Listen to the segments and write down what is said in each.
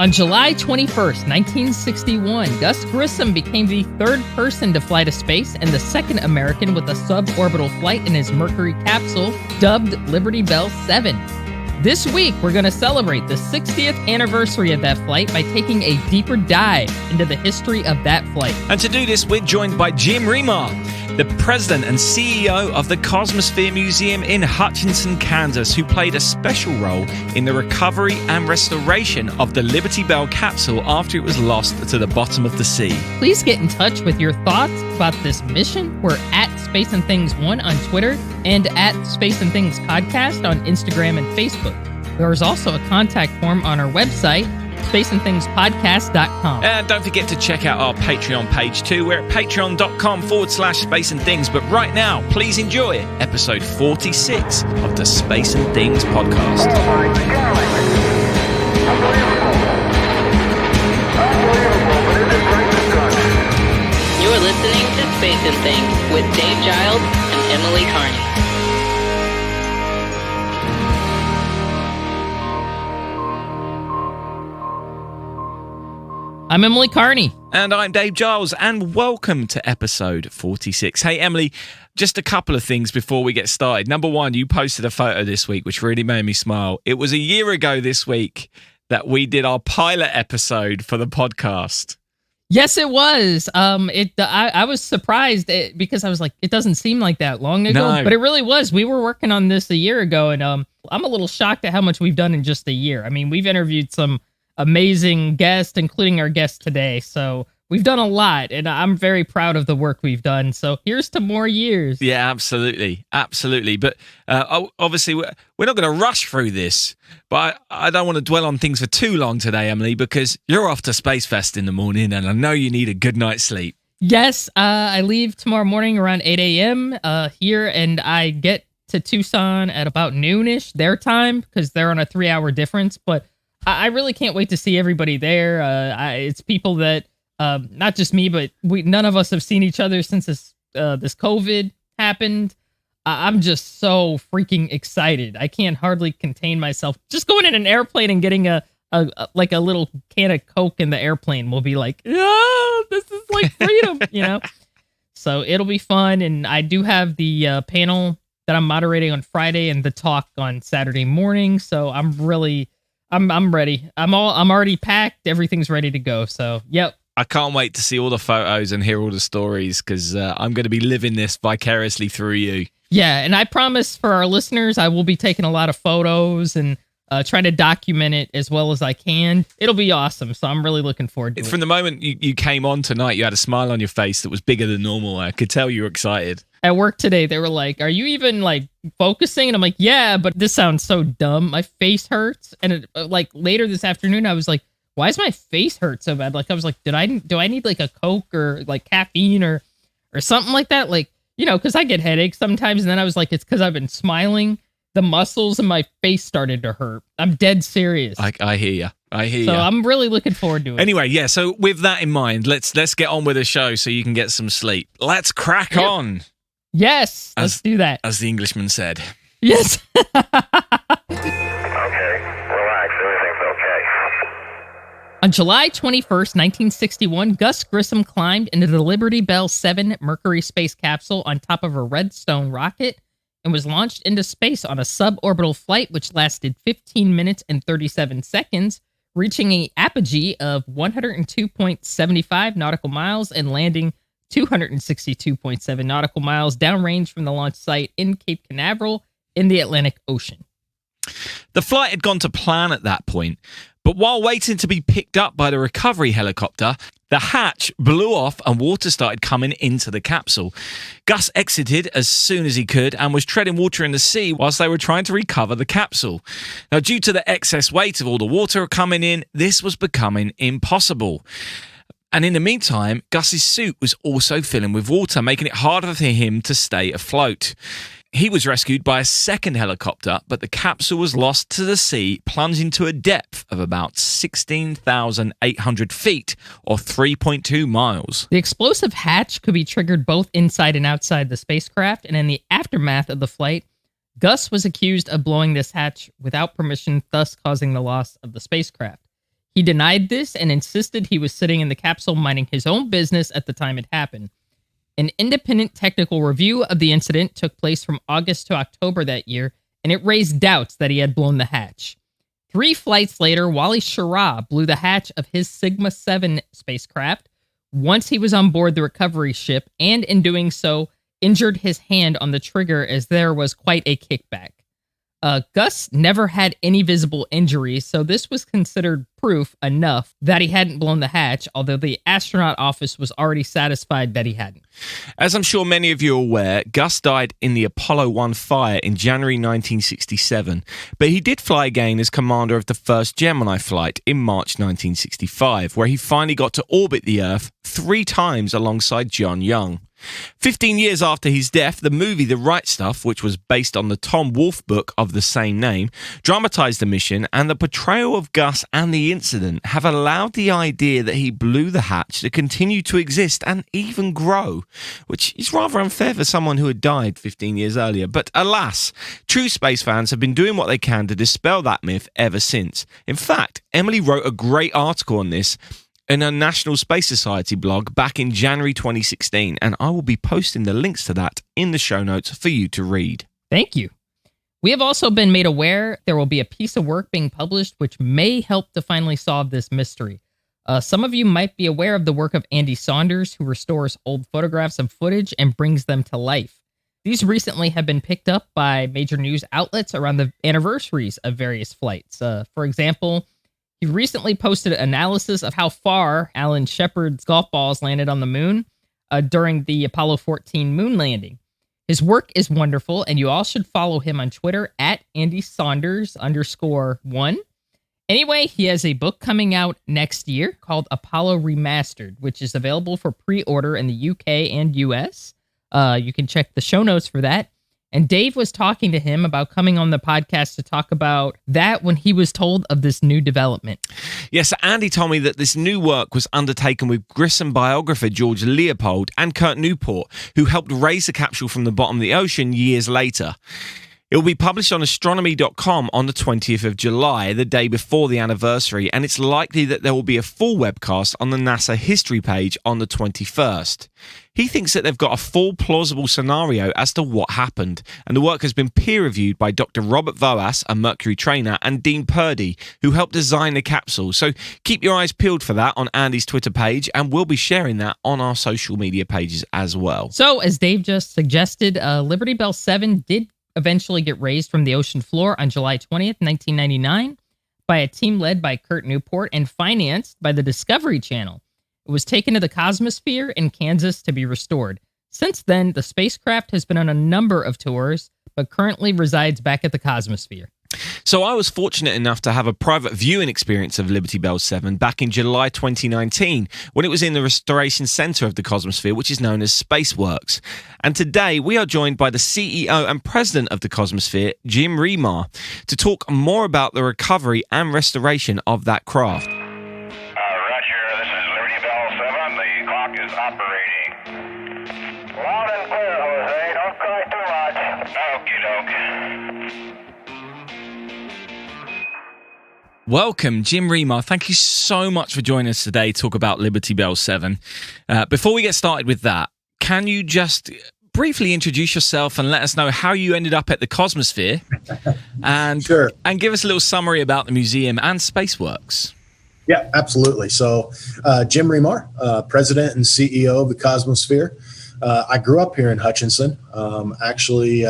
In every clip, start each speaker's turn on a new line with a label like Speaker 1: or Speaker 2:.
Speaker 1: On July 21st, 1961, Gus Grissom became the third person to fly to space and the second American with a suborbital flight in his Mercury capsule, dubbed Liberty Bell 7. This week, we're going to celebrate the 60th anniversary of that flight by taking a deeper dive into the history of that flight.
Speaker 2: And to do this, we're joined by Jim Remar, the president and CEO of the Cosmophere Museum in Hutchinson, Kansas, who played a special role in the recovery and restoration of the Liberty Bell capsule after it was lost to the bottom of the sea.
Speaker 1: Please get in touch with your thoughts about this mission. We're at Space and Things 1 on Twitter and at Space and Things Podcast on Instagram and Facebook. There is also a contact form on our website, spaceandthingspodcast.com.
Speaker 2: And don't forget to check out our Patreon page too. We're at patreon.com/Space and Things. But right now, please enjoy episode 46 of the Space and Things podcast.
Speaker 3: Oh my God. Unbelievable, but it is right to touch.
Speaker 4: You are listening to Space and Things with Dave Giles and Emily Carney.
Speaker 1: I'm Emily Carney.
Speaker 2: And I'm Dave Giles, and welcome to episode 46. Hey, Emily, just a couple of things before we get started. Number one, you posted a photo this week, which really made me smile. It was a year ago this week that we did our pilot episode for the podcast.
Speaker 1: Yes, it was. I was surprised because I was like, it doesn't seem like that long ago,
Speaker 2: No.
Speaker 1: but it really was. We were working on this a year ago, and I'm a little shocked at how much we've done in just a year. I mean, we've interviewed some amazing guests, including our guest today. So we've done a lot, and I'm very proud of the work we've done. So here's to more years.
Speaker 2: Yeah, absolutely. Absolutely. But obviously, we're not going to rush through this, but I don't want to dwell on things for too long today, Emily, because you're off to Space Fest in the morning, and I know you need a good night's sleep.
Speaker 1: Yes, I leave tomorrow morning around 8 a.m. Here, and I get to Tucson at about noonish their time because they're on a 3-hour difference. But I really can't wait to see everybody there. It's people that, not just me, but none of us have seen each other since this COVID happened. I'm just so freaking excited. I can't hardly contain myself. Just going in an airplane and getting a little can of Coke in the airplane will be like, oh, this is like freedom, you know? So it'll be fun. And I do have the panel that I'm moderating on Friday and the talk on Saturday morning. So I'm ready. I'm I'm already packed. Everything's ready to go. So, yep.
Speaker 2: I can't wait to see all the photos and hear all the stories because I'm going to be living this vicariously through you.
Speaker 1: Yeah, and I promise for our listeners, I will be taking a lot of photos and trying to document it as well as I can. It'll be awesome, so I'm really looking forward to it.
Speaker 2: From the moment you came on tonight, you had a smile on your face that was bigger than normal. I could tell you were excited.
Speaker 1: At work today, they were like, are you even like focusing? And I'm like, yeah, but this sounds so dumb. My face hurts. And later this afternoon, I was like, why does my face hurt so bad? Like, I was like, do I need like a Coke or like caffeine or something like that? Like, you know, because I get headaches sometimes. And then I was like, it's because I've been smiling. The muscles in my face started to hurt. I'm dead serious.
Speaker 2: I hear you.
Speaker 1: So I'm really looking forward to it.
Speaker 2: Anyway, yeah, so with that in mind, let's get on with the show so you can get some sleep. Let's crack on.
Speaker 1: Yes, let's do that.
Speaker 2: As the Englishman said.
Speaker 1: Yes.
Speaker 3: Okay, relax, everything's okay.
Speaker 1: On July 21st, 1961, Gus Grissom climbed into the Liberty Bell 7 Mercury space capsule on top of a Redstone rocket and was launched into space on a suborbital flight which lasted 15 minutes and 37 seconds, reaching an apogee of 102.75 nautical miles and landing 262.7 nautical miles downrange from the launch site in Cape Canaveral in the Atlantic Ocean.
Speaker 2: The flight had gone to plan at that point, but while waiting to be picked up by the recovery helicopter, the hatch blew off and water started coming into the capsule. Gus exited as soon as he could and was treading water in the sea whilst they were trying to recover the capsule. Now, due to the excess weight of all the water coming in, this was becoming impossible. And in the meantime, Gus's suit was also filling with water, making it harder for him to stay afloat. He was rescued by a second helicopter, but the capsule was lost to the sea, plunging to a depth of about 16,800 feet, or 3.2 miles.
Speaker 1: The explosive hatch could be triggered both inside and outside the spacecraft, and in the aftermath of the flight, Gus was accused of blowing this hatch without permission, thus causing the loss of the spacecraft. He denied this and insisted he was sitting in the capsule minding his own business at the time it happened. An independent technical review of the incident took place from August to October that year, and it raised doubts that he had blown the hatch. 3 flights later, Wally Schirra blew the hatch of his Sigma 7 spacecraft once he was on board the recovery ship, and in doing so, injured his hand on the trigger as there was quite a kickback. Gus never had any visible injuries, so this was considered proof enough that he hadn't blown the hatch, although the astronaut office was already satisfied that he hadn't.
Speaker 2: As I'm sure many of you are aware, Gus died in the Apollo 1 fire in January 1967, but he did fly again as commander of the first Gemini flight in March 1965, where he finally got to orbit the Earth 3 times alongside John Young. 15 years after his death, the movie The Right Stuff, which was based on the Tom Wolfe book of the same name, dramatized the mission, and the portrayal of Gus and the incident have allowed the idea that he blew the hatch to continue to exist and even grow, which is rather unfair for someone who had died 15 years earlier. But alas, true space fans have been doing what they can to dispel that myth ever since. In fact, Emily wrote a great article on this in a National Space Society blog back in January 2016, and I will be posting the links to that in the show notes for you to read.
Speaker 1: Thank you. We have also been made aware there will be a piece of work being published which may help to finally solve this mystery. Some of you might be aware of the work of Andy Saunders, who restores old photographs and footage and brings them to life. These recently have been picked up by major news outlets around the anniversaries of various flights. For example, he recently posted analysis of how far Alan Shepard's golf balls landed on the moon during the Apollo 14 moon landing. His work is wonderful, and you all should follow him on Twitter at @AndySaunders_1. Anyway, he has a book coming out next year called Apollo Remastered, which is available for pre-order in the UK and US. You can check the show notes for that. And Dave was talking to him about coming on the podcast to talk about that when he was told of this new development.
Speaker 2: Yes, Andy told me that this new work was undertaken with Grissom biographer George Leopold and Kurt Newport, who helped raise the capsule from the bottom of the ocean years later. It will be published on astronomy.com on the 20th of July, the day before the anniversary, and it's likely that there will be a full webcast on the NASA history page on the 21st. He thinks that they've got a full plausible scenario as to what happened, and the work has been peer-reviewed by Dr. Robert Voas, a Mercury trainer, and Dean Purdy, who helped design the capsule. So keep your eyes peeled for that on Andy's Twitter page, and we'll be sharing that on our social media pages as well.
Speaker 1: So, as Dave just suggested, Liberty Bell 7 did eventually get raised from the ocean floor on July 20th, 1999, by a team led by Kurt Newport and financed by the Discovery Channel. It was taken to the Cosmosphere in Kansas to be restored. Since then, the spacecraft has been on a number of tours, but currently resides back at the Cosmosphere.
Speaker 2: So I was fortunate enough to have a private viewing experience of Liberty Bell 7 back in July 2019 when it was in the Restoration Centre of the Cosmosphere, which is known as SpaceWorks. And today we are joined by the CEO and President of the Cosmosphere, Jim Remar, to talk more about the recovery and restoration of that craft.
Speaker 3: Roger, this is Liberty Bell 7. The clock is operating. Loud and clear, Jose. Don't cry too much. Okie doke.
Speaker 2: Welcome, Jim Remar. Thank you so much for joining us today to talk about Liberty Bell 7. Before we get started with that, can you just briefly introduce yourself and let us know how you ended up at the Cosmosphere and,
Speaker 5: Sure.
Speaker 2: and give us a little summary about the museum and SpaceWorks?
Speaker 5: Yeah, absolutely. So Jim Remar, President and CEO of the Cosmosphere. I grew up here in Hutchinson, actually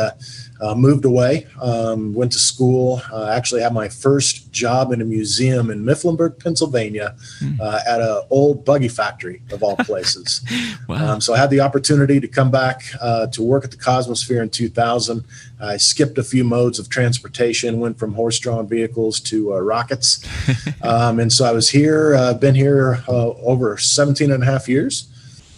Speaker 5: moved away, went to school, actually had my first job in a museum in Mifflinburg, Pennsylvania, at an old buggy factory of all places.
Speaker 2: Wow.
Speaker 5: So I had the opportunity to come back to work at the Cosmosphere in 2000. I skipped a few modes of transportation, went from horse-drawn vehicles to rockets. And so I was here, been here over 17 and a half years.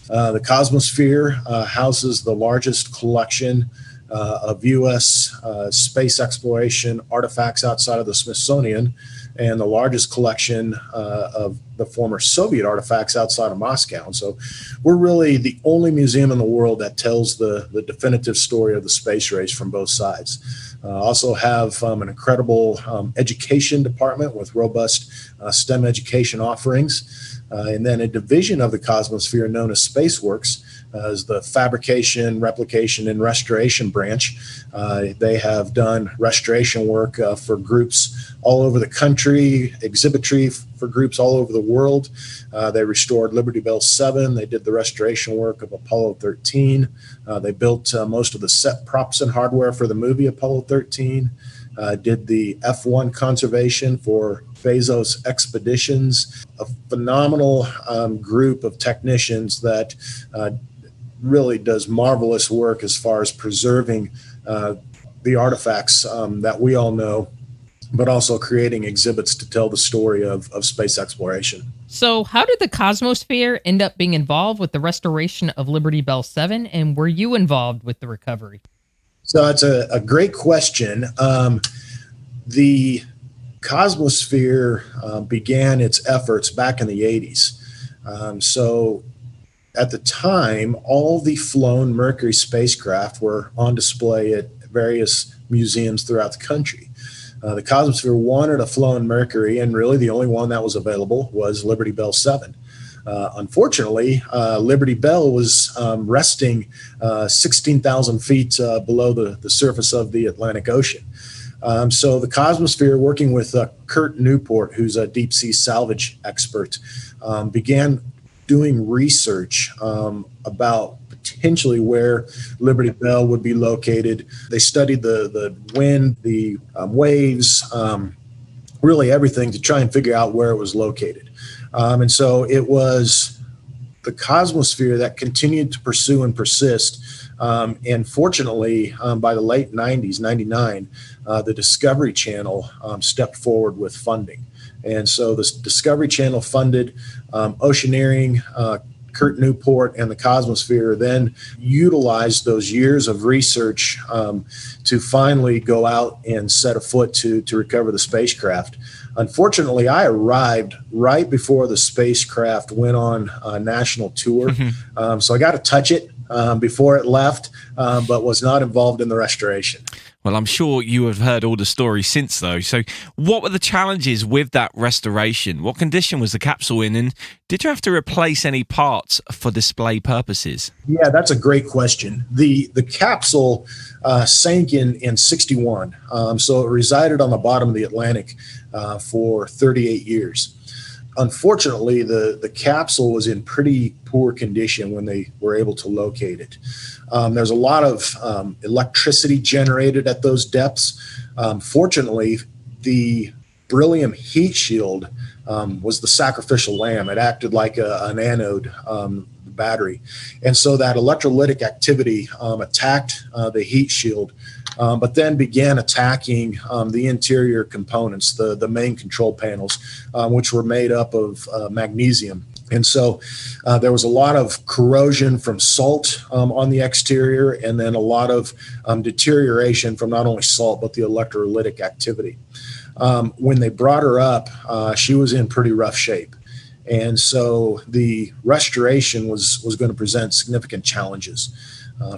Speaker 5: The Cosmosphere houses the largest collection of U.S. Space exploration artifacts outside of the Smithsonian, and the largest collection of the former Soviet artifacts outside of Moscow. And so we're really the only museum in the world that tells the definitive story of the space race from both sides. Also have an incredible education department with robust STEM education offerings. And then a division of the Cosmosphere known as SpaceWorks is the fabrication, replication, and restoration branch. They have done restoration work for groups all over the country, exhibitry for groups all over the world. They restored Liberty Bell 7. They did the restoration work of Apollo 13. They built most of the set props and hardware for the movie Apollo 13. Did the F1 conservation for Bezos expeditions. A phenomenal group of technicians that really does marvelous work as far as preserving the artifacts that we all know, but also creating exhibits to tell the story of space exploration.
Speaker 1: So how did the Cosmosphere end up being involved with the restoration of Liberty Bell 7, and were you involved with the recovery?
Speaker 5: So that's a great question. The Cosmosphere began its efforts back in the 80s. So at the time, all the flown Mercury spacecraft were on display at various museums throughout the country. The Cosmosphere wanted a flown Mercury, and really the only one that was available was Liberty Bell 7. Unfortunately, Liberty Bell was resting 16,000 feet below the surface of the Atlantic Ocean. So the Cosmosphere, working with Kurt Newport, who's a deep sea salvage expert, began doing research about potentially where Liberty Bell would be located. They studied the wind, the waves, really everything to try and figure out where it was located. And so it was the Cosmosphere that continued to pursue and persist. And fortunately, by the late 90s, 99, the Discovery Channel stepped forward with funding. And so the Discovery Channel funded Oceaneering, Kurt Newport, and the Cosmosphere then utilized those years of research to finally go out and set afoot to recover the spacecraft. Unfortunately, I arrived right before the spacecraft went on a national tour. So I got to touch it before it left, but was not involved in the restoration.
Speaker 2: Well, I'm sure you have heard all the stories since, though. So what were the challenges with that restoration? What condition was the capsule in, and did you have to replace any parts for display purposes?
Speaker 5: Yeah, that's a great question. The capsule sank in 61, so it resided on the bottom of the Atlantic for 38 years. Unfortunately, the capsule was in pretty poor condition when they were able to locate it. There's a lot of electricity generated at those depths. Fortunately, the beryllium heat shield was the sacrificial lamb. It acted like an anode battery. And so that electrolytic activity attacked the heat shield, but then began attacking the interior components, the main control panels, which were made up of magnesium. And so there was a lot of corrosion from salt on the exterior, and then a lot of deterioration from not only salt, but the electrolytic activity. When they brought her up, she was in pretty rough shape. And so the restoration was going to present significant challenges.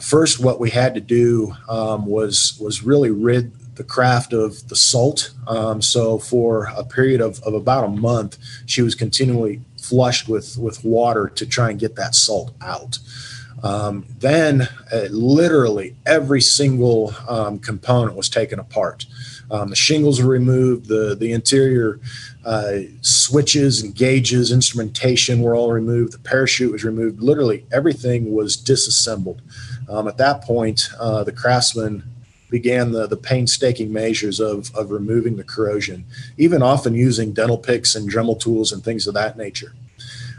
Speaker 5: First, what we had to do was really rid the craft of the salt. So for a period of about a month, she was continually flushed with water to try and get that salt out. Then literally every single component was taken apart. The shingles were removed, the interior switches and gauges, instrumentation were all removed, the parachute was removed, literally everything was disassembled. At that point, the craftsman began the painstaking measures of removing the corrosion, even often using dental picks and Dremel tools and things of that nature.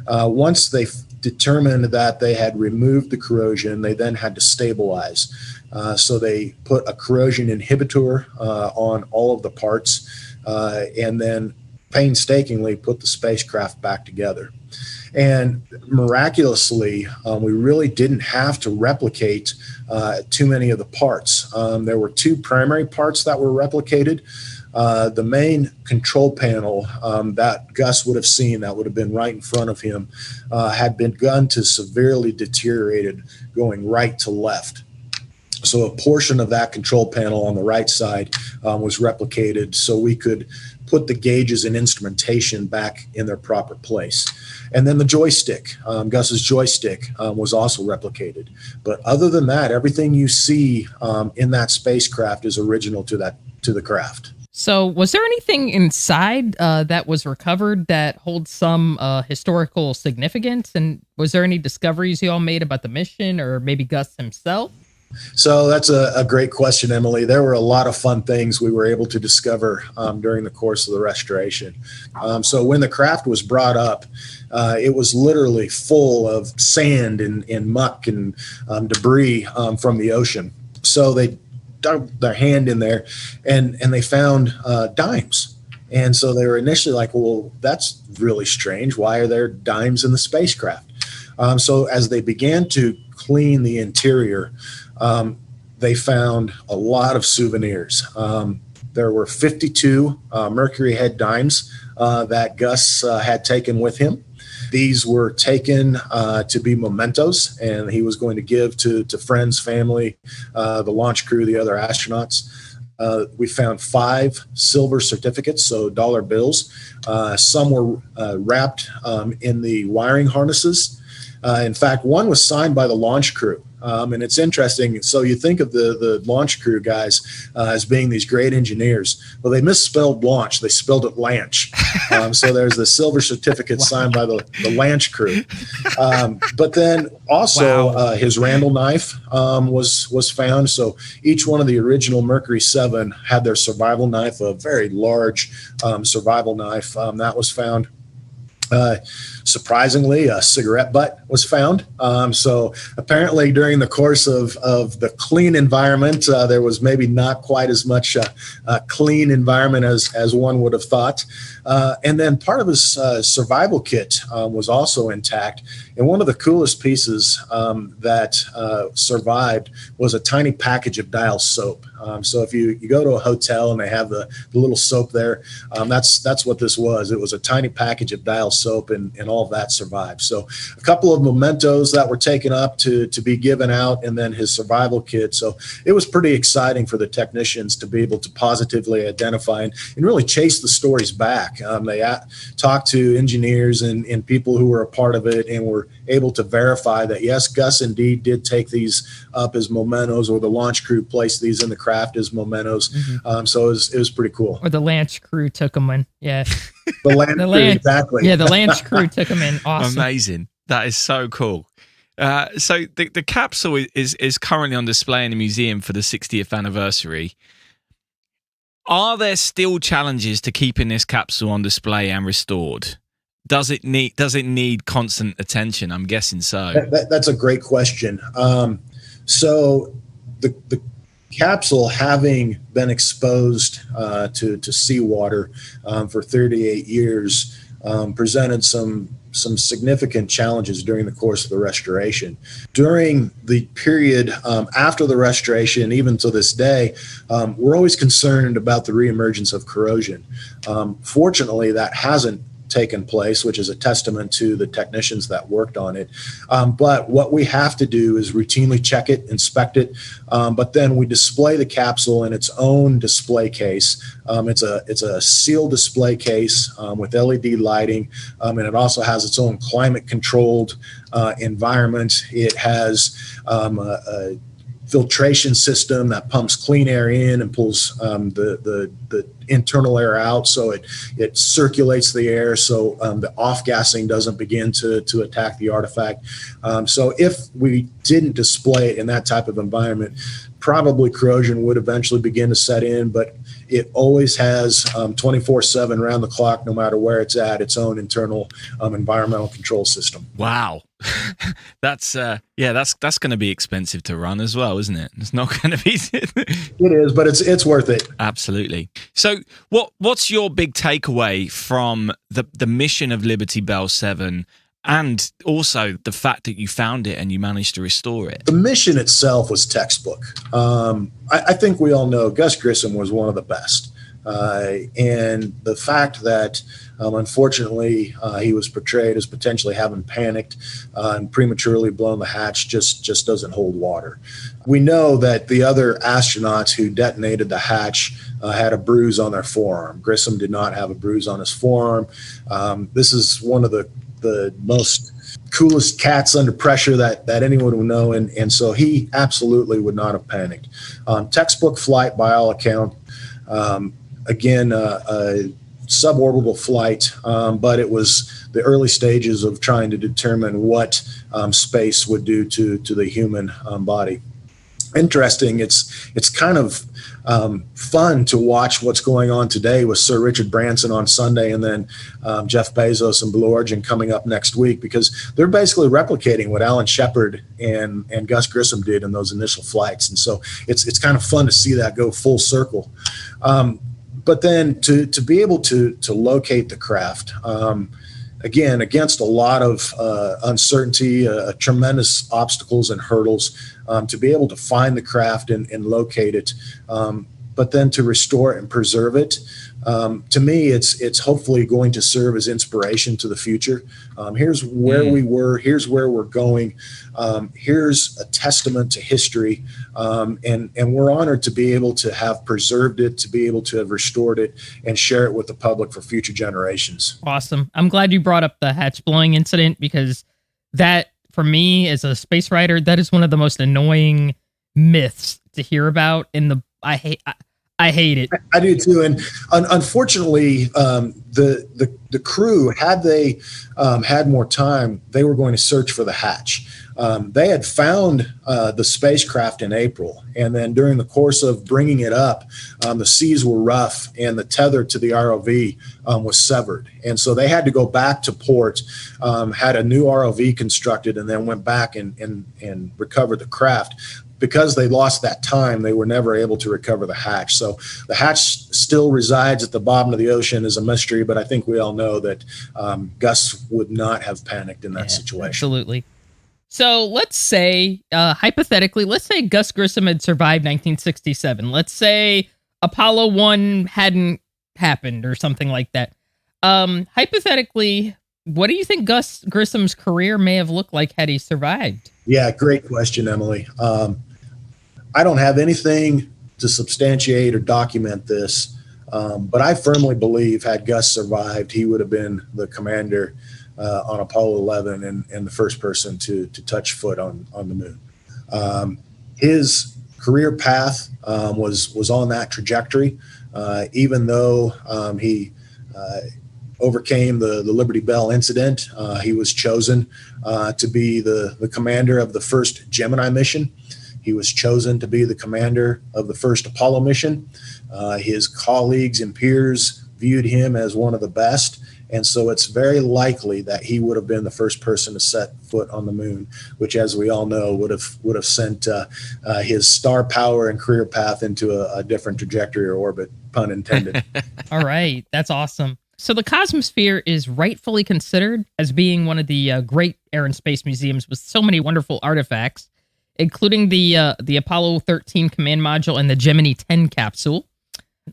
Speaker 5: Once they determined that they had removed the corrosion, they then had to stabilize. So they put a corrosion inhibitor on all of the parts and then painstakingly put the spacecraft back together. And miraculously, we really didn't have to replicate too many of the parts. There were two primary parts that were replicated. The main control panel that Gus would have seen, that would have been right in front of him, had begun to severely deteriorate, going right to left. So a portion of that control panel on the right side was replicated so we could put the gauges and instrumentation back in their proper place. And then the joystick, Gus's joystick, was also replicated. But other than that, everything you see in that spacecraft is original to the craft.
Speaker 1: So was there anything inside that was recovered that holds some historical significance? And was there any discoveries you all made about the mission or maybe Gus himself?
Speaker 5: So that's a great question, Emily. There were a lot of fun things we were able to discover during the course of the restoration. So when the craft was brought up, it was literally full of sand and muck and debris from the ocean. So they dug their hand in there and they found dimes. And so they were initially like, well, that's really strange. Why are there dimes in the spacecraft? So as they began to clean the interior, they found a lot of souvenirs. There were 52 Mercury head dimes that Gus had taken with him. These were taken to be mementos, and he was going to give to friends, family, the launch crew, the other astronauts. We found 5 silver certificates, so dollar bills. Some were wrapped in the wiring harnesses. In fact, one was signed by the launch crew. And it's interesting. So you think of the launch crew guys as being these great engineers. Well, they misspelled launch. They spelled it lanch. So there's the silver certificate signed by the launch crew. But then also his Randall knife was found. So each one of the original Mercury 7 had their survival knife, a very large survival knife that was found. Surprisingly, a cigarette butt was found. So apparently during the course of the clean environment, there was maybe not quite as much a clean environment as one would have thought. And then part of his survival kit was also intact. And one of the coolest pieces that survived was a tiny package of dial soap. So if you go to a hotel and they have the little soap there, that's what this was. It was a tiny package of dial soap, and all of that survived. So a couple of mementos that were taken up to be given out, and then his survival kit. So it was pretty exciting for the technicians to be able to positively identify and really chase the stories back. They talked to engineers and people who were a part of it and were able to verify that, yes, Gus indeed did take these up as mementos, or the launch crew placed these in the craft as mementos. Mm-hmm. So it was pretty cool.
Speaker 1: Or the launch crew took them in. Yeah.
Speaker 5: The launch crew, exactly.
Speaker 1: Yeah, the launch crew took them in. Awesome.
Speaker 2: Amazing. That is so cool. So the capsule is currently on display in the museum for the 60th anniversary. Are there still challenges to keeping this capsule on display and restored? Does it need constant attention? I'm guessing so.
Speaker 5: That's a great question. So the capsule, having been exposed to seawater for 38 years, presented some significant challenges during the course of the restoration. During the period after the restoration, even to this day, we're always concerned about the reemergence of corrosion. Fortunately, that hasn't taken place, which is a testament to the technicians that worked on it. But what we have to do is routinely check it, inspect it, but then we display the capsule in its own display case. It's a sealed display case with LED lighting, and it also has its own climate-controlled environment. It has a filtration system that pumps clean air in and pulls the internal air out, so it circulates the air, so the off-gassing doesn't begin to attack the artifact. So if we didn't display it in that type of environment, probably corrosion would eventually begin to set in, but it always has 24/7 round the clock, no matter where it's at, its own internal environmental control system.
Speaker 2: Wow. That's going to be expensive to run as well, isn't it? It's not going to be.
Speaker 5: It is, but it's worth it.
Speaker 2: Absolutely. So what's your big takeaway from the mission of Liberty Bell 7, and also the fact that you found it and you managed to restore it?
Speaker 5: The mission itself was textbook. I think we all know Gus Grissom was one of the best. And the fact that, unfortunately, he was portrayed as potentially having panicked and prematurely blown the hatch just doesn't hold water. We know that the other astronauts who detonated the hatch had a bruise on their forearm. Grissom did not have a bruise on his forearm. This is one of the most coolest cats under pressure that anyone would know, and so he absolutely would not have panicked. Textbook flight by all account. Again, a suborbital flight, but it was the early stages of trying to determine what space would do to the human body. Interesting. It's kind of fun to watch what's going on today with Sir Richard Branson on Sunday, and then Jeff Bezos and Blue Origin coming up next week, because they're basically replicating what Alan Shepard and Gus Grissom did in those initial flights. And so it's kind of fun to see that go full circle. But then to be able to locate the craft, again, against a lot of uncertainty, tremendous obstacles and hurdles, to be able to find the craft and locate it, but then to restore it and preserve it. To me, it's hopefully going to serve as inspiration to the future. Here's where we were. Here's where we're going. Here's a testament to history. And we're honored to be able to have preserved it, to be able to have restored it and share it with the public for future generations.
Speaker 1: Awesome. I'm glad you brought up the hatch blowing incident, because that, for me, as a space writer, that is one of the most annoying myths to hear about. I hate it.
Speaker 5: I do too. And unfortunately, the crew, had they had more time, they were going to search for the hatch. They had found the spacecraft in April, and then during the course of bringing it up, the seas were rough and the tether to the ROV was severed. And so they had to go back to port, had a new ROV constructed, and then went back and recovered the craft. Because they lost that time, they were never able to recover the hatch. So the hatch still resides at the bottom of the ocean as a mystery, but I think we all know that Gus would not have panicked in that situation.
Speaker 1: Absolutely. So let's say, hypothetically, let's say Gus Grissom had survived 1967. Let's say Apollo 1 hadn't happened or something like that. Hypothetically, what do you think Gus Grissom's career may have looked like had he survived?
Speaker 5: Yeah, great question, Emily. I don't have anything to substantiate or document this, but I firmly believe had Gus survived, he would have been the commander on Apollo 11 and the first person to touch foot on the moon. His career path was on that trajectory, even though he overcame the Liberty Bell incident. He was chosen to be the commander of the first Gemini mission. He was chosen to be the commander of the first Apollo mission. His colleagues and peers viewed him as one of the best. And so it's very likely that he would have been the first person to set foot on the moon, which, as we all know, would have sent his star power and career path into a different trajectory or orbit, pun intended.
Speaker 1: All right. That's awesome. So the Cosmosphere is rightfully considered as being one of the great air and space museums with so many wonderful artifacts, including the Apollo 13 command module and the Gemini 10 capsule.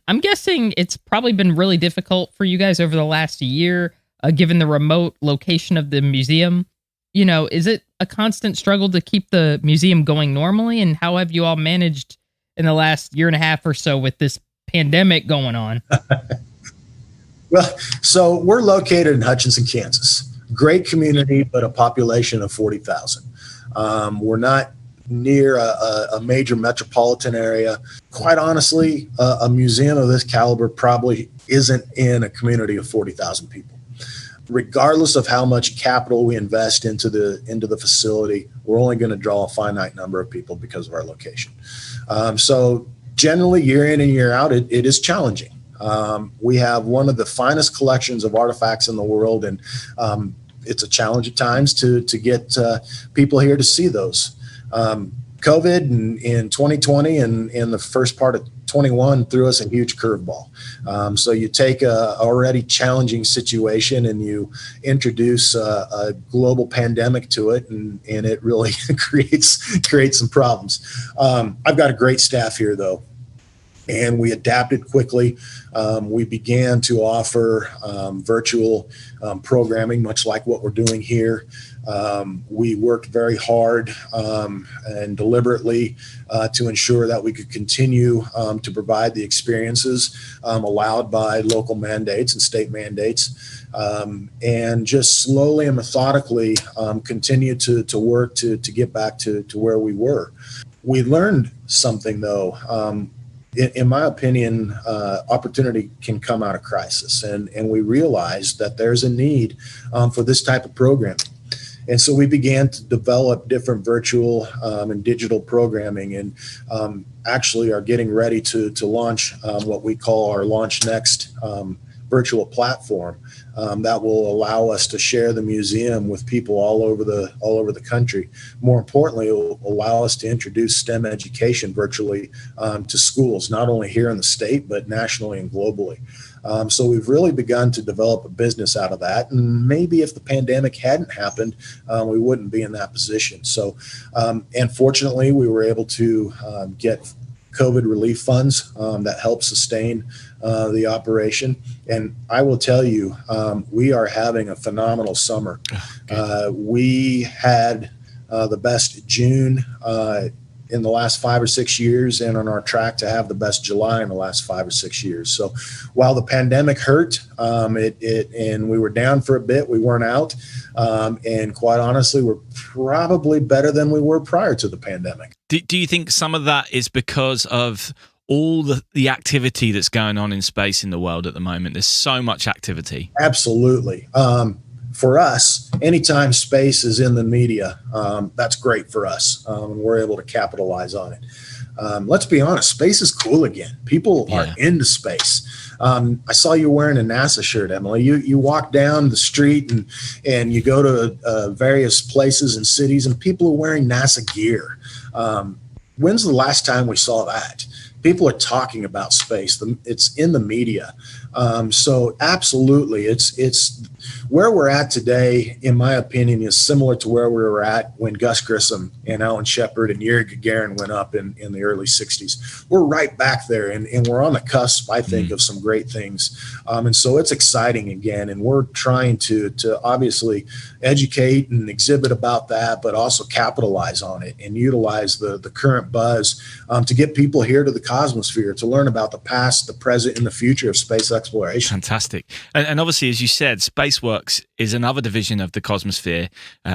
Speaker 1: I'm guessing it's probably been really difficult for you guys over the last year, given the remote location of the museum. You know, is it a constant struggle to keep the museum going normally? And how have you all managed in the last year and a half or so with this pandemic going on?
Speaker 5: Well, so we're located in Hutchinson, Kansas. Great community, but a population of 40,000. We're not near a major metropolitan area. Quite honestly, a museum of this caliber probably isn't in a community of 40,000 people. Regardless of how much capital we invest into the facility, we're only going to draw a finite number of people because of our location. So generally, year in and year out, it is challenging. We have one of the finest collections of artifacts in the world, and it's a challenge at times to get people here to see those. COVID in 2020 and in the first part of 21 threw us a huge curveball. So you take a already challenging situation and you introduce a global pandemic to it, and it really creates some problems. I've got a great staff here, though. And we adapted quickly. We began to offer virtual programming, much like what we're doing here. We worked very hard and deliberately to ensure that we could continue to provide the experiences allowed by local mandates and state mandates, and just slowly and methodically continue to work to get back to where we were. We learned something, though. In my opinion, opportunity can come out of crisis, and we realized that there's a need for this type of programming. And so we began to develop different virtual and digital programming, and actually are getting ready to launch what we call our Launch Next virtual platform that will allow us to share the museum with people all over the country. More importantly, it will allow us to introduce STEM education virtually to schools, not only here in the state, but nationally and globally. So we've really begun to develop a business out of that. And maybe if the pandemic hadn't happened, we wouldn't be in that position. So, and fortunately, we were able to get COVID relief funds that help sustain the operation. And I will tell you, we are having a phenomenal summer. We had the best June in the last 5 or 6 years, and on our track to have the best July in the last 5 or 6 years. So while the pandemic hurt, and we were down for a bit, we weren't out. And quite honestly, we're probably better than we were prior to the pandemic.
Speaker 2: Do you think some of that is because of all the activity that's going on in space in the world at the moment? There's so much activity.
Speaker 5: Absolutely. For us, anytime space is in the media, that's great for us. And we're able to capitalize on it. Let's be honest, space is cool again. People are into space. I saw you wearing a NASA shirt, Emily. You walk down the street and you go to various places and cities, and people are wearing NASA gear. When's the last time we saw that? People are talking about space. It's in the media. So absolutely, it's where we're at today, in my opinion, is similar to where we were at when Gus Grissom and Alan Shepard and Yuri Gagarin went up in the early 60s. We're right back there, and we're on the cusp, I think, of some great things. And so it's exciting again, and we're trying to obviously educate and exhibit about that, but also capitalize on it and utilize the current buzz to get people here to the Cosmosphere to learn about the past, the present, and the future of space exploration.
Speaker 2: Fantastic. And obviously, as you said, Spaceworks is another division of the Cosmosphere,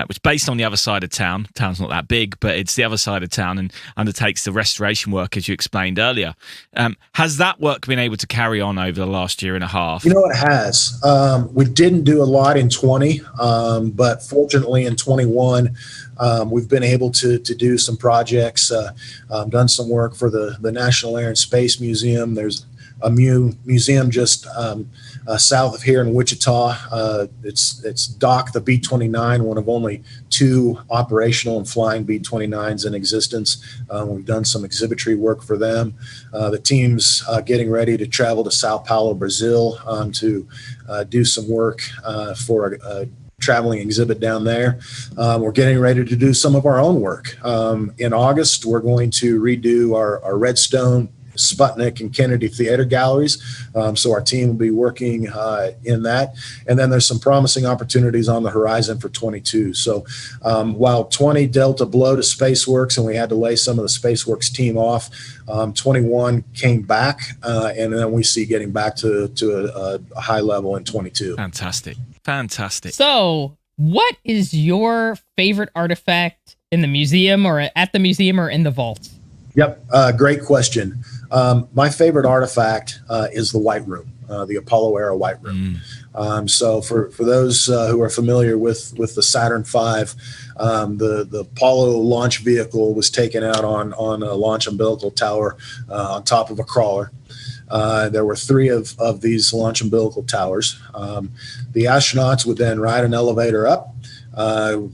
Speaker 2: which is based on the other side of town. Town's not that big, but it's the other side of town and undertakes the restoration work, as you explained earlier. Has that work been able to carry on over the last year and a half?
Speaker 5: You know, it has. We didn't do a lot in 20, but fortunately in 21, we've been able to do some projects, done some work for the National Air and Space Museum. There's a museum just south of here in Wichita. It's DOC, the B-29, one of only 2 operational and flying B-29s in existence. We've done some exhibitory work for them. The team's getting ready to travel to Sao Paulo, Brazil, to do some work for a traveling exhibit down there. We're getting ready to do some of our own work. In August, we're going to redo our Redstone, Sputnik, and Kennedy Theater galleries. So our team will be working in that. And then there's some promising opportunities on the horizon for 22. So while 20 dealt a blow to Spaceworks and we had to lay some of the Spaceworks team off, 21 came back, and then we see getting back to a high level in 22.
Speaker 2: Fantastic.
Speaker 1: So what is your favorite artifact in the museum, or at the museum, or in the vault?
Speaker 5: Yep. Great question. My favorite artifact is the White Room, the Apollo era White Room. So for those who are familiar with the Saturn V, the Apollo launch vehicle was taken out on a launch umbilical tower on top of a crawler. There were 3 of these launch umbilical towers. The astronauts would then ride an elevator up,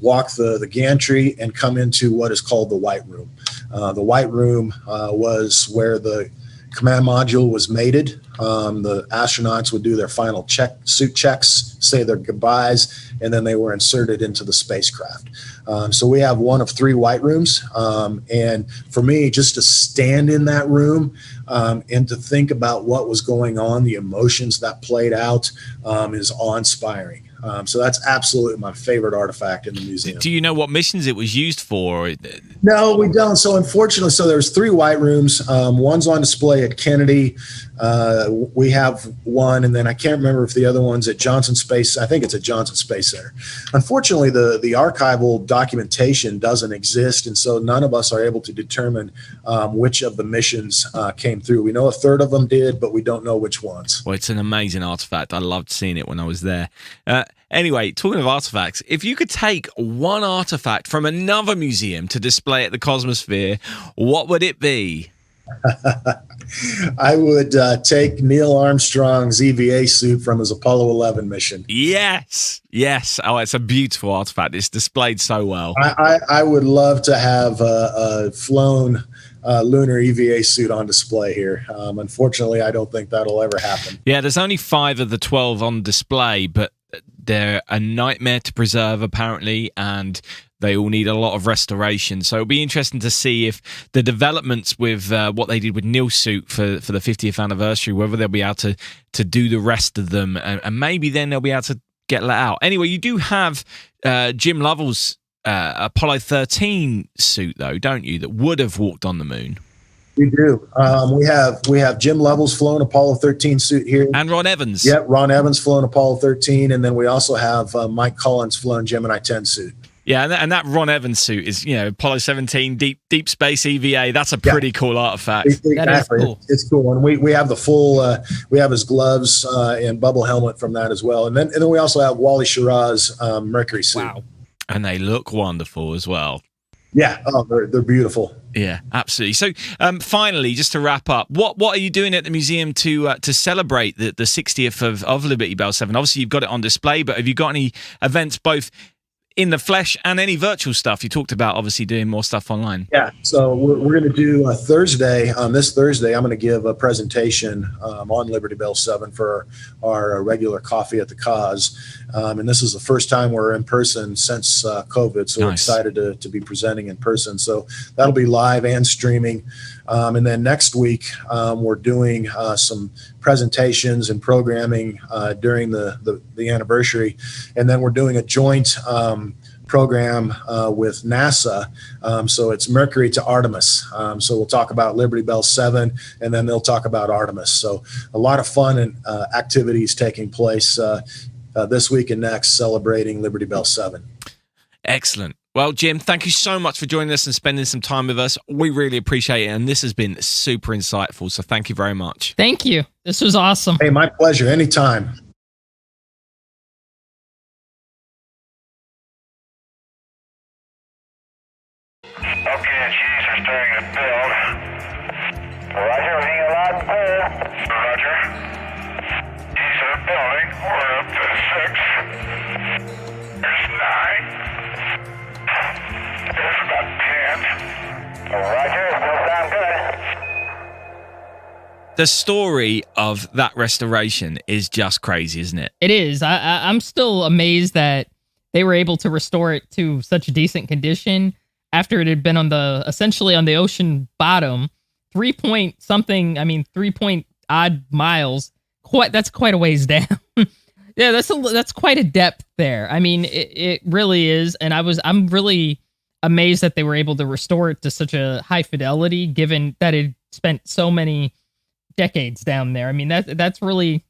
Speaker 5: walk the gantry, and come into what is called the White Room. The White Room was where the command module was mated. The astronauts would do their final suit checks, say their goodbyes, and then they were inserted into the spacecraft. So we have one of 3 white rooms. And for me, just to stand in that room and to think about what was going on, the emotions that played out is awe-inspiring. So that's absolutely my favorite artifact in the museum.
Speaker 2: Do you know what missions it was used for?
Speaker 5: No, we don't. So unfortunately, there's 3 white rooms. One's on display at Kennedy. We have one, and then I can't remember if the other one's at Johnson Space. I think it's at Johnson Space Center. Unfortunately, the archival documentation doesn't exist, and so none of us are able to determine which of the missions came through. We know a third of them did, but we don't know which ones.
Speaker 2: Well, it's an amazing artifact. I loved seeing it when I was there. Anyway, talking of artifacts, if you could take one artifact from another museum to display at the Cosmosphere, what would it be?
Speaker 5: I would take Neil Armstrong's EVA suit from his Apollo 11 mission.
Speaker 2: Yes. Oh, it's a beautiful artifact. It's displayed so well.
Speaker 5: I would love to have a flown lunar EVA suit on display here. Unfortunately, I don't think that'll ever happen.
Speaker 2: Yeah, there's only 5 of the 12 on display, but they're a nightmare to preserve, apparently, and they all need a lot of restoration. So it'll be interesting to see if the developments with what they did with Neil's suit for the 50th anniversary, whether they'll be able to do the rest of them, and maybe then they'll be able to get let out. Anyway, you do have Jim Lovell's Apollo 13 suit, though, don't you, that would have walked on the moon?
Speaker 5: We do. We have Jim Lovell's flown Apollo 13 suit here.
Speaker 2: And Ron Evans.
Speaker 5: Yep, Ron Evans flown Apollo 13, and then we also have Mike Collins flown Gemini 10 suit.
Speaker 2: Yeah, and that Ron Evans suit is, Apollo 17, deep space EVA. That's a pretty cool artifact.
Speaker 5: Exactly.
Speaker 1: That is cool.
Speaker 5: It's cool, and we have the full. We have his gloves and bubble helmet from that as well, and then we also have Wally Schirra's Mercury suit.
Speaker 1: Wow,
Speaker 2: and they look wonderful as well.
Speaker 5: Yeah, they're beautiful.
Speaker 2: Yeah, absolutely. So, finally, just to wrap up, what are you doing at the museum to celebrate the 60th of Liberty Bell 7? Obviously, you've got it on display, but have you got any events both in the flesh and any virtual stuff? You talked about obviously doing more stuff online.
Speaker 5: Yeah, so we're going to do Thursday. This Thursday, I'm going to give a presentation on Liberty Bell 7 for our regular coffee at the Cos. And this is the first time we're in person since COVID, so We're excited to be presenting in person. So that'll be live and streaming. And then next week, we're doing some presentations and programming during the anniversary. And then we're doing a joint program with NASA. So it's Mercury to Artemis. So we'll talk about Liberty Bell 7, and then they'll talk about Artemis. So a lot of fun and activities taking place this week and next, celebrating Liberty Bell 7.
Speaker 2: Excellent. Well, Jim, thank you so much for joining us and spending some time with us. We really appreciate it, and this has been super insightful, so thank you very much.
Speaker 1: thank you. This was awesome.
Speaker 5: Hey, my pleasure. Anytime.
Speaker 3: Okay, Chiefs are starting to build. Roger, being loud and clear. Roger. Chiefs are building. We're up to 6. There's 9. There's about 10. Roger, still sound good.
Speaker 2: The story of that restoration is just crazy, isn't it?
Speaker 1: It is. I'm still amazed that they were able to restore it to such decent condition after it had been essentially on the ocean bottom, 3 point odd miles. That's quite a ways down. Yeah, that's quite a depth there. I mean, it really is, and I'm really amazed that they were able to restore it to such a high fidelity, given that it spent so many decades down there. I mean, that's really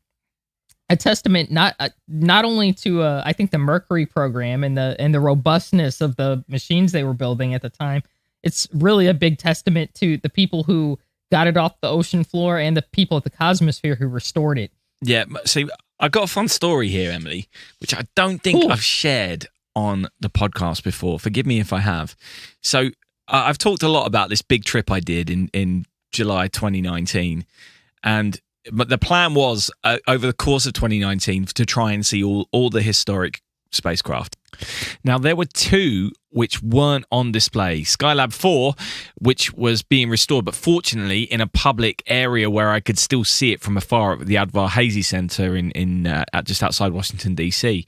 Speaker 1: a testament not only to I think the Mercury program and the robustness of the machines they were building at the time. It's really a big testament to the people who got it off the ocean floor and the people at the Cosmosphere who restored it.
Speaker 2: Yeah, see, I got a fun story here, Emily, which I don't think I've shared on the podcast before. Forgive me if I have. So I've talked a lot about this big trip I did in July 2019, but the plan was over the course of 2019 to try and see all the historic spacecraft. Now, there were two which weren't on display. Skylab 4, which was being restored, but fortunately in a public area where I could still see it from afar at the Advar Hazy Center at just outside Washington, D.C.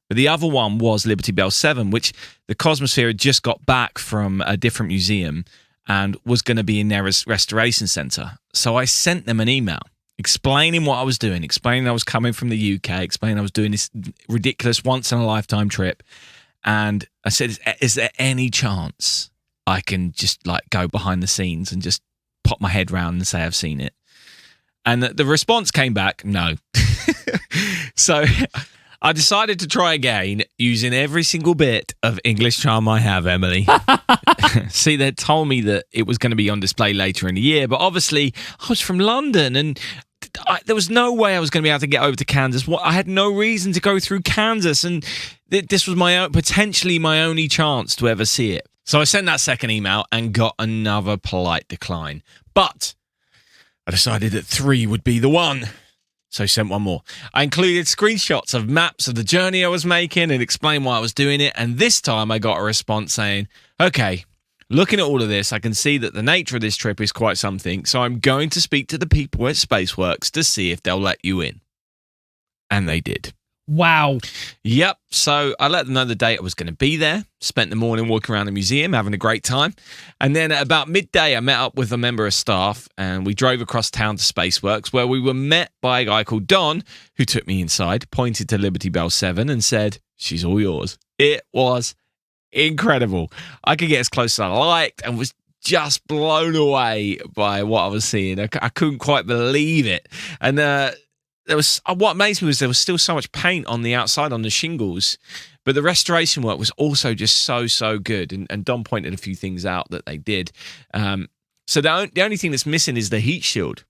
Speaker 2: But the other one was Liberty Bell 7, which the Cosmosphere had just got back from a different museum and was going to be in their restoration center. So I sent them an email explaining what I was doing, explaining I was coming from the UK, explaining I was doing this ridiculous once-in-a-lifetime trip. And I said, is there any chance I can just like go behind the scenes and just pop my head round and say I've seen it? And the response came back, no. So I decided to try again using every single bit of English charm I have, Emily. See, they told me that it was going to be on display later in the year, but obviously I was from London and there was no way I was going to be able to get over to Kansas. I had no reason to go through Kansas, and this was potentially my only chance to ever see it. So I sent that second email and got another polite decline. But I decided that 3 would be the one. So I sent one more. I included screenshots of maps of the journey I was making and explained why I was doing it. And this time I got a response saying, okay, looking at all of this, I can see that the nature of this trip is quite something. So I'm going to speak to the people at Spaceworks to see if they'll let you in. And they did.
Speaker 1: Wow.
Speaker 2: Yep. So I let them know the date I was going to be there. Spent the morning walking around the museum, having a great time. And then at about midday, I met up with a member of staff and we drove across town to Spaceworks, where we were met by a guy called Don, who took me inside, pointed to Liberty Bell 7 and said, she's all yours. It was incredible. I could get as close as I liked and was just blown away by what I was seeing. I couldn't quite believe it. And what amazed me was there was still so much paint on the outside on the shingles, but the restoration work was also just so good. And Don pointed a few things out that they did. So the only thing that's missing is the heat shield.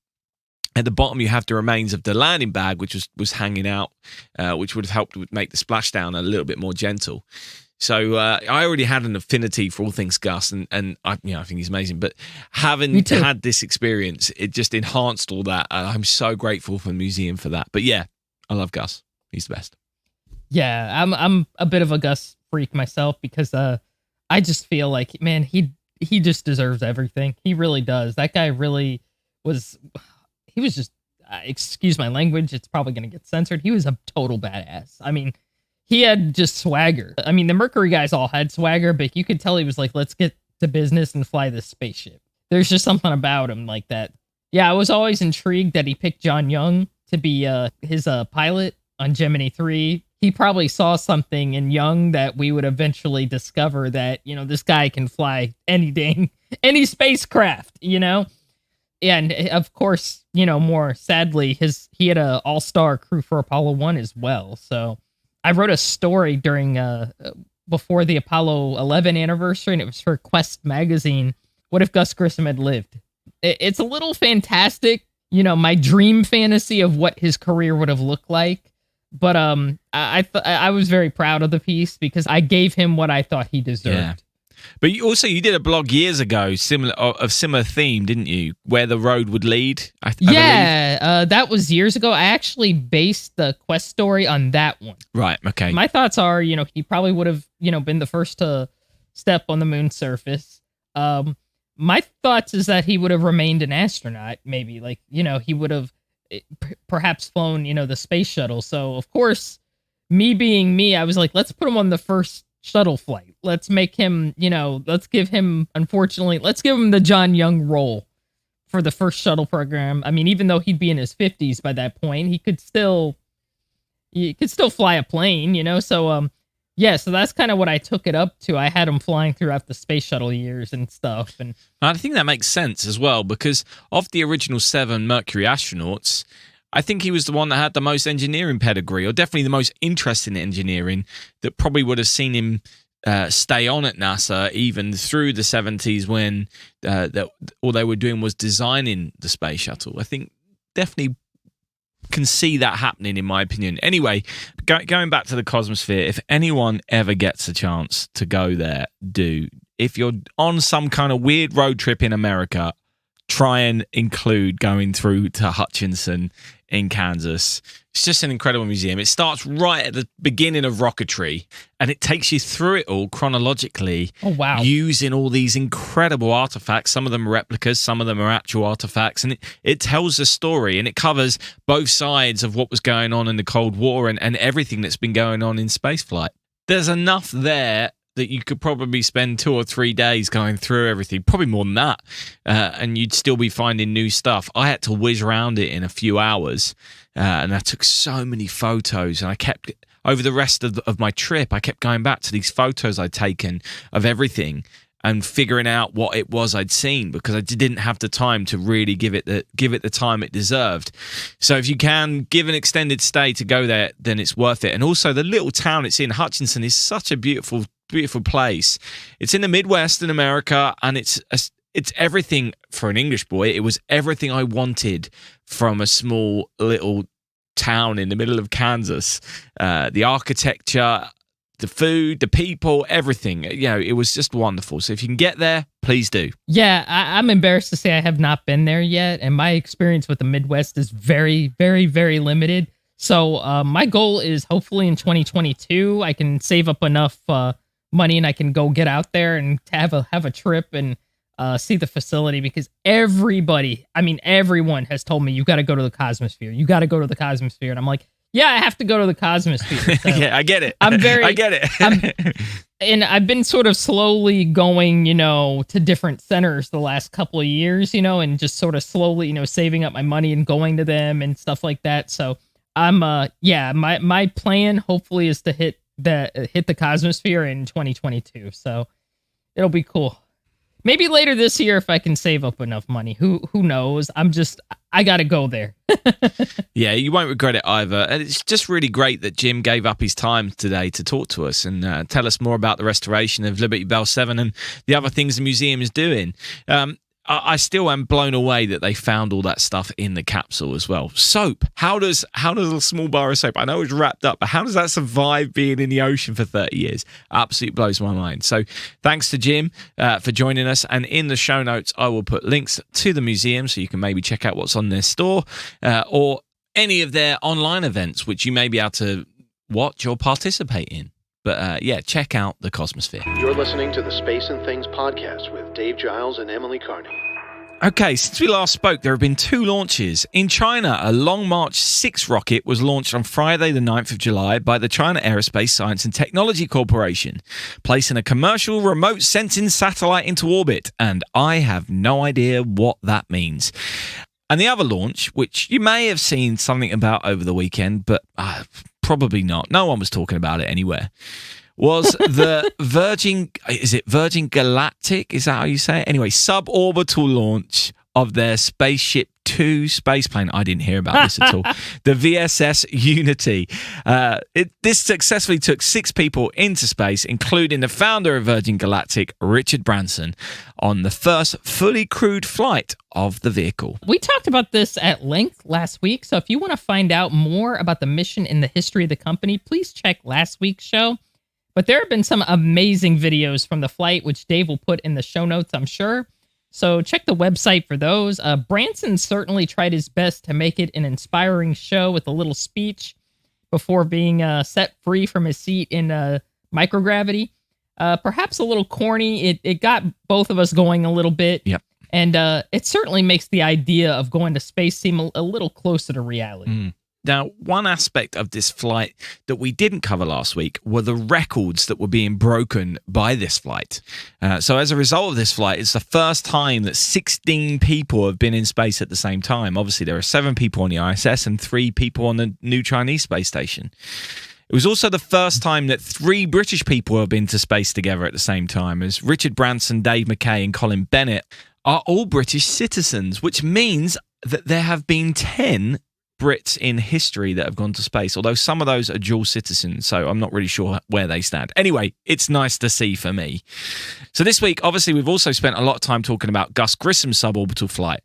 Speaker 2: At the bottom, you have the remains of the landing bag, which was hanging out, which would have helped make the splashdown a little bit more gentle. So I already had an affinity for all things Gus, and I think he's amazing. But having had this experience, it just enhanced all that. I'm so grateful for the museum for that. But yeah, I love Gus. He's the best.
Speaker 1: Yeah, I'm a bit of a Gus freak myself because I just feel like, man, he just deserves everything. He really does. That guy really was. He was just. Excuse my language. It's probably going to get censored. He was a total badass. I mean. He had just swagger. I mean, the Mercury guys all had swagger, but you could tell he was like, let's get to business and fly this spaceship. There's just something about him like that. Yeah, I was always intrigued that he picked John Young to be his pilot on Gemini 3. He probably saw something in Young that we would eventually discover that, this guy can fly any spacecraft, And of course, more sadly, he had an all-star crew for Apollo 1 as well, so... I wrote a story before the Apollo 11 anniversary, and it was for Quest magazine. What if Gus Grissom had lived? It's a little fantastic, my dream fantasy of what his career would have looked like. But I was very proud of the piece because I gave him what I thought he deserved.
Speaker 2: Yeah. But you did a blog years ago, similar theme, didn't you? Where the road would lead. I believe.
Speaker 1: That was years ago. I actually based the Quest story on that one.
Speaker 2: Right. Okay.
Speaker 1: My thoughts are, he probably would have, been the first to step on the moon's surface. My thoughts is that he would have remained an astronaut. Maybe he would have perhaps flown, the space shuttle. So of course, me being me, I was like, let's put him on the first shuttle flight. Let's make him, let's give him the John Young role for the first shuttle program. I mean, even though he'd be in his 50s by that point, he could still fly a plane, So, so that's kind of what I took it up to. I had him flying throughout the space shuttle years and stuff. And
Speaker 2: I think that makes sense as well, because of the original 7 Mercury astronauts, I think he was the one that had the most engineering pedigree, or definitely the most interest in engineering, that probably would have seen him stay on at NASA even through the 70s when all they were doing was designing the space shuttle. I think definitely can see that happening, in my opinion. Anyway, going back to the Cosmosphere, if anyone ever gets a chance to go there, do. If you're on some kind of weird road trip in America, try and include going through to Hutchinson in Kansas. It's just an incredible museum. It starts right at the beginning of rocketry, and it takes you through it all chronologically.
Speaker 1: Oh, wow.
Speaker 2: Using all these incredible artifacts. Some of them are replicas, some of them are actual artifacts, and it tells a story, and it covers both sides of what was going on in the Cold War and everything that's been going on in spaceflight. There's enough there that you could probably spend 2 or 3 days going through everything, probably more than that, and you'd still be finding new stuff. I had to whiz around it in a few hours, and I took so many photos, and I kept, over the rest of my trip, I kept going back to these photos I'd taken of everything and figuring out what it was I'd seen, because I didn't have the time to really give it the time it deserved. So if you can give an extended stay to go there, then it's worth it. And also the little town it's in, Hutchinson, is such a beautiful place. It's in the Midwest in America, and it's everything for an English boy. It was everything I wanted from a small little town in the middle of Kansas. The architecture, the food, the people, everything. It was just wonderful. So if you can get there, please do.
Speaker 1: Yeah, I'm embarrassed to say I have not been there yet, and my experience with the Midwest is very, very, very limited. So my goal is hopefully in 2022 I can save up enough money and I can go get out there and have a trip and see the facility, because everyone has told me, you got to go to the Cosmosphere. You got to go to the Cosmosphere. And I'm like, yeah, I have to go to the Cosmosphere. So
Speaker 2: yeah, I get it.
Speaker 1: I get it. And I've been sort of slowly going, to different centers the last couple of years, and just sort of slowly, saving up my money and going to them and stuff like that. So I'm, my plan hopefully is to hit the Cosmosphere in 2022. So it'll be cool. Maybe later this year if I can save up enough money. Who knows? I got to go there.
Speaker 2: Yeah, you won't regret it either. And it's just really great that Jim gave up his time today to talk to us and tell us more about the restoration of Liberty Bell 7 and the other things the museum is doing. I still am blown away that they found all that stuff in the capsule as well. Soap. How does a small bar of soap, I know it's wrapped up, but how does that survive being in the ocean for 30 years? Absolutely blows my mind. So thanks to Jim for joining us. And in the show notes, I will put links to the museum so you can maybe check out what's on their store or any of their online events, which you may be able to watch or participate in. But check out the Cosmosphere.
Speaker 6: You're listening to the Space and Things podcast with Dave Giles and Emily Carney.
Speaker 2: Okay, since we last spoke, there have been 2 launches. In China, a Long March 6 rocket was launched on Friday, the 9th of July by the China Aerospace Science and Technology Corporation, placing a commercial remote sensing satellite into orbit. And I have no idea what that means. And the other launch, which you may have seen something about over the weekend, but probably not. No one was talking about it anywhere. Was the Virgin Galactic? Is that how you say it? Anyway, suborbital launch of their Spaceship 2 spaceplane. I didn't hear about this at all. The VSS Unity. This successfully took 6 people into space, including the founder of Virgin Galactic, Richard Branson, on the first fully crewed flight of the vehicle.
Speaker 1: We talked about this at length last week, so if you want to find out more about the mission and the history of the company, please check last week's show. But there have been some amazing videos from the flight, which Dave will put in the show notes, I'm sure. So check the website for those. Branson certainly tried his best to make it an inspiring show with a little speech before being set free from his seat in microgravity. Perhaps a little corny. It got both of us going a little bit.
Speaker 2: Yep.
Speaker 1: And it certainly makes the idea of going to space seem a little closer to reality.
Speaker 2: Now, one aspect of this flight that we didn't cover last week were the records that were being broken by this flight. So as a result of this flight, it's the first time that 16 people have been in space at the same time. Obviously, there are 7 people on the ISS and 3 people on the new Chinese space station. It was also the first time that 3 British people have been to space together at the same time, as Richard Branson, Dave McKay, and Colin Bennett are all British citizens, which means that there have been 10 Brits in history that have gone to space, although some of those are dual citizens, so I'm not really sure where they stand. Anyway, it's nice to see for me. So this week, obviously, we've also spent a lot of time talking about Gus Grissom's suborbital flight,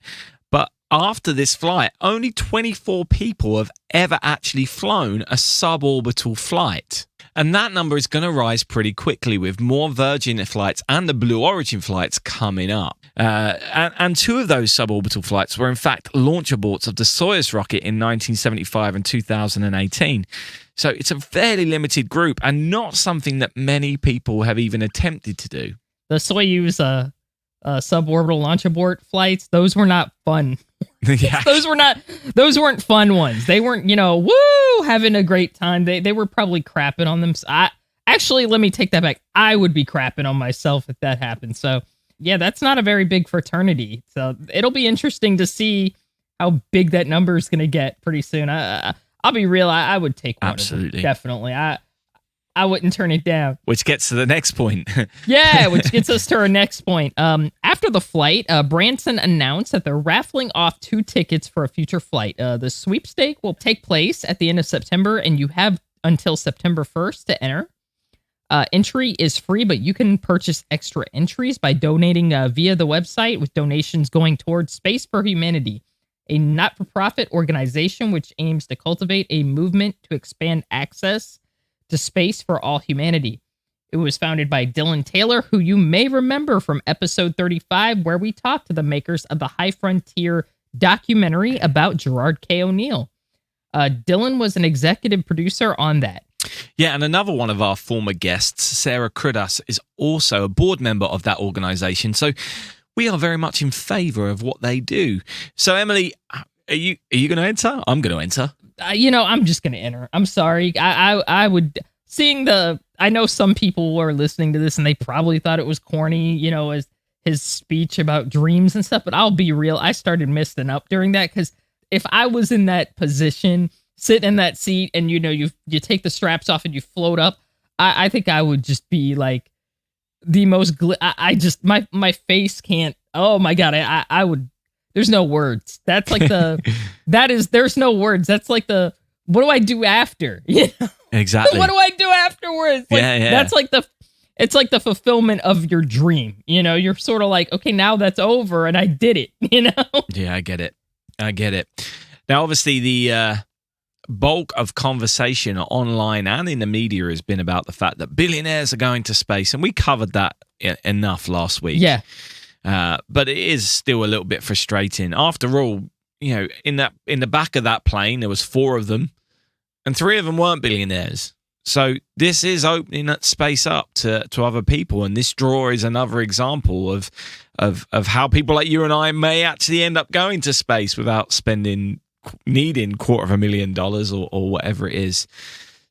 Speaker 2: but after this flight, only 24 people have ever actually flown a suborbital flight. And that number is going to rise pretty quickly with more Virgin flights and the Blue Origin flights coming up. And two of those suborbital flights were in fact launch aborts of the Soyuz rocket in 1975 and 2018. So it's a fairly limited group and not something that many people have even attempted to do.
Speaker 1: The Soyuz suborbital launch abort flights, those were not fun.
Speaker 2: Yeah.
Speaker 1: Those weren't fun ones. They weren't, woo, having a great time. They were probably crapping on them. Actually, let me take that back. I would be crapping on myself if that happened. So yeah, that's not a very big fraternity. So it'll be interesting to see how big that number is going to get pretty soon. I'll be real. I would take one.
Speaker 2: Absolutely.
Speaker 1: Of them, definitely. I wouldn't turn it down.
Speaker 2: Which gets to the next point.
Speaker 1: Yeah, which gets us to our next point. After the flight, Branson announced that they're raffling off 2 tickets for a future flight. The sweepstake will take place at the end of September, and you have until September 1st to enter. Entry is free, but you can purchase extra entries by donating via the website, with donations going towards Space for Humanity, a not-for-profit organization which aims to cultivate a movement to expand access to space for all humanity. It was founded by Dylan Taylor, who you may remember from episode 35, where we talked to the makers of the High Frontier documentary about Gerard K. O'Neill. Dylan was an executive producer on that.
Speaker 2: Yeah, and another one of our former guests, Sarah Crudas, is also a board member of that organization. So we are very much in favor of what they do. So Emily, are you going to enter? I'm going to enter.
Speaker 1: I'm just going to enter. I'm sorry. I would, I know some people were listening to this and they probably thought it was corny, as his speech about dreams and stuff, but I'll be real. I started misting up during that, because if I was in that position, sitting in that seat, and you take the straps off and you float up, I think I would just be like the most, my face can't, oh my God, I would, there's no words. That's like there's no words. That's like what do I do after?
Speaker 2: Exactly.
Speaker 1: What do I do afterwards?
Speaker 2: Yeah.
Speaker 1: That's it's like the fulfillment of your dream. You're sort of like, okay, now that's over and I did it,
Speaker 2: Yeah, I get it. Now, obviously, the bulk of conversation online and in the media has been about the fact that billionaires are going to space, and we covered that enough last week.
Speaker 1: Yeah.
Speaker 2: But it is still a little bit frustrating. After all, in the back of that plane, there was 4 of them, and 3 of them weren't billionaires. So this is opening that space up to other people, and this draw is another example of how people like you and I may actually end up going to space without needing $250,000 or whatever it is.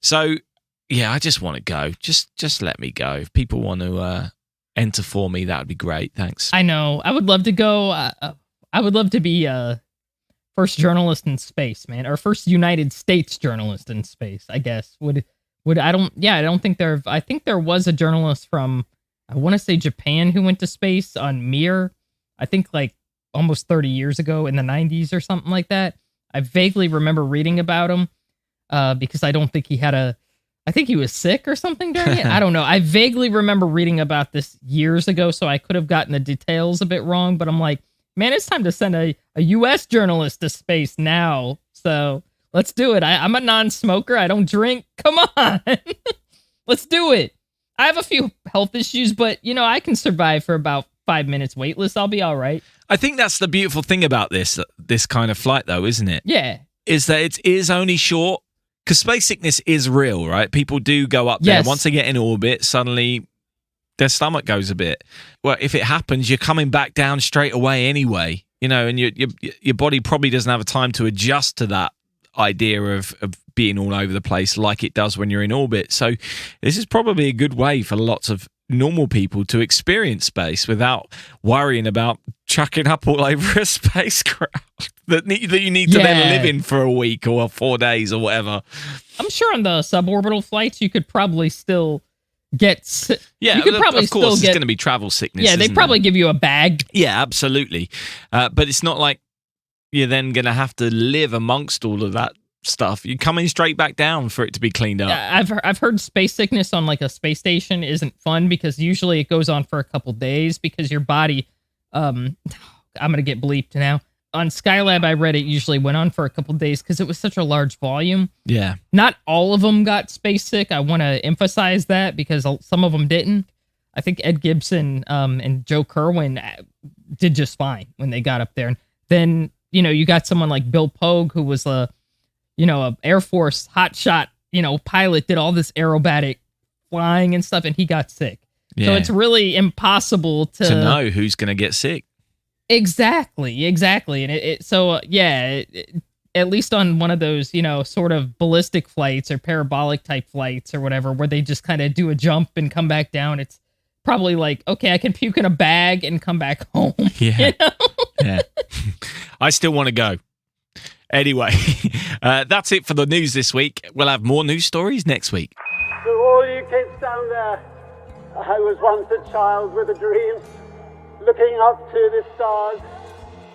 Speaker 2: So yeah, I just want to go. Just let me go. If people want to enter for me, that would be great. Thanks.
Speaker 1: I know. I would love to go. I would love to be first journalist in space, man, or first United States journalist in space, I guess. I don't think I think there was a journalist from, I want to say Japan, who went to space on Mir, I think like almost 30 years ago in the 90s or something like that. I vaguely remember reading about him because I don't think I think he was sick or something during it. I don't know. I vaguely remember reading about this years ago, so I could have gotten the details a bit wrong, but I'm like, man, it's time to send a U.S. journalist to space now. So let's do it. I'm a non-smoker. I don't drink. Come on. Let's do it. I have a few health issues, but, I can survive for about 5 minutes waitlist. I'll be all right.
Speaker 2: I think that's the beautiful thing about this kind of flight, though, isn't it?
Speaker 1: Yeah.
Speaker 2: Is that it is only short. Because space sickness is real, right? People do go up there.
Speaker 1: Yes.
Speaker 2: Once they get in orbit, suddenly their stomach goes a bit. Well, if it happens, you're coming back down straight away anyway, and your body probably doesn't have time to adjust to that idea of being all over the place like it does when you're in orbit. So this is probably a good way for lots of normal people to experience space without worrying about chucking up all over a spacecraft that you need to then live in for a week or 4 days or whatever.
Speaker 1: I'm sure on the suborbital flights you could probably still get.
Speaker 2: Yeah,
Speaker 1: you could probably
Speaker 2: of course,
Speaker 1: still
Speaker 2: it's going to be travel sickness.
Speaker 1: Yeah, they probably give you a bag.
Speaker 2: Yeah, absolutely. But it's not like you're then going to have to live amongst all of that stuff. You're coming straight back down for it to be cleaned up.
Speaker 1: I've heard space sickness on like a space station isn't fun because usually it goes on for a couple days because your body, I'm going to get bleeped now. on Skylab, I read it usually went on for a couple days because it was such a large volume.
Speaker 2: Yeah.
Speaker 1: Not all of them got space sick. I want to emphasize that because some of them didn't. I think Ed Gibson and Joe Kerwin did just fine when they got up there. And then, you got someone like Bill Pogue, who was a Air Force hotshot, pilot, did all this aerobatic flying and stuff, and he got sick.
Speaker 2: Yeah.
Speaker 1: So it's really impossible to
Speaker 2: know who's going to get sick.
Speaker 1: Exactly. And at least on one of those, sort of ballistic flights or parabolic type flights or whatever, where they just kind of do a jump and come back down, it's probably like, okay, I can puke in a bag and come back home.
Speaker 2: Yeah. Yeah. I still want to go. Anyway, that's it for the news this week. We'll have more news stories next week.
Speaker 7: To all you kids down there, I was once a child with a dream, looking up to the stars.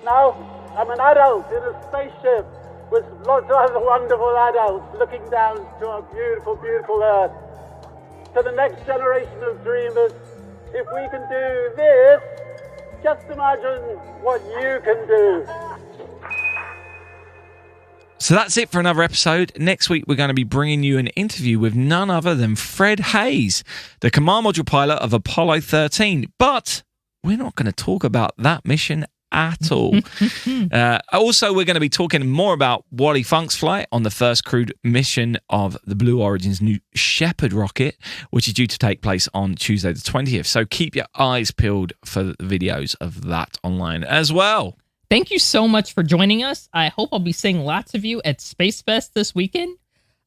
Speaker 7: Now I'm an adult in a spaceship with lots of other wonderful adults looking down to our beautiful, beautiful Earth. To the next generation of dreamers, if we can do this, just imagine what you can do.
Speaker 2: So that's it for another episode. Next week, we're going to be bringing you an interview with none other than Fred Hayes, the command module pilot of Apollo 13. But we're not going to talk about that mission at all. Also, we're going to be talking more about Wally Funk's flight on the first crewed mission of the Blue Origin's new Shepard rocket, which is due to take place on Tuesday the 20th. So keep your eyes peeled for the videos of that online as well.
Speaker 1: Thank you so much for joining us. I hope I'll be seeing lots of you at Space Fest this weekend.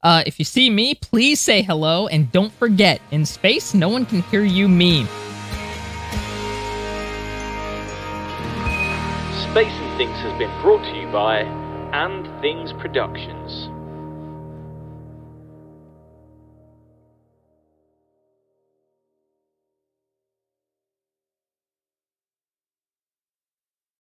Speaker 1: If you see me, please say hello, and don't forget, in space, no one can hear you mean.
Speaker 8: Space and Things has been brought to you by And Things Productions.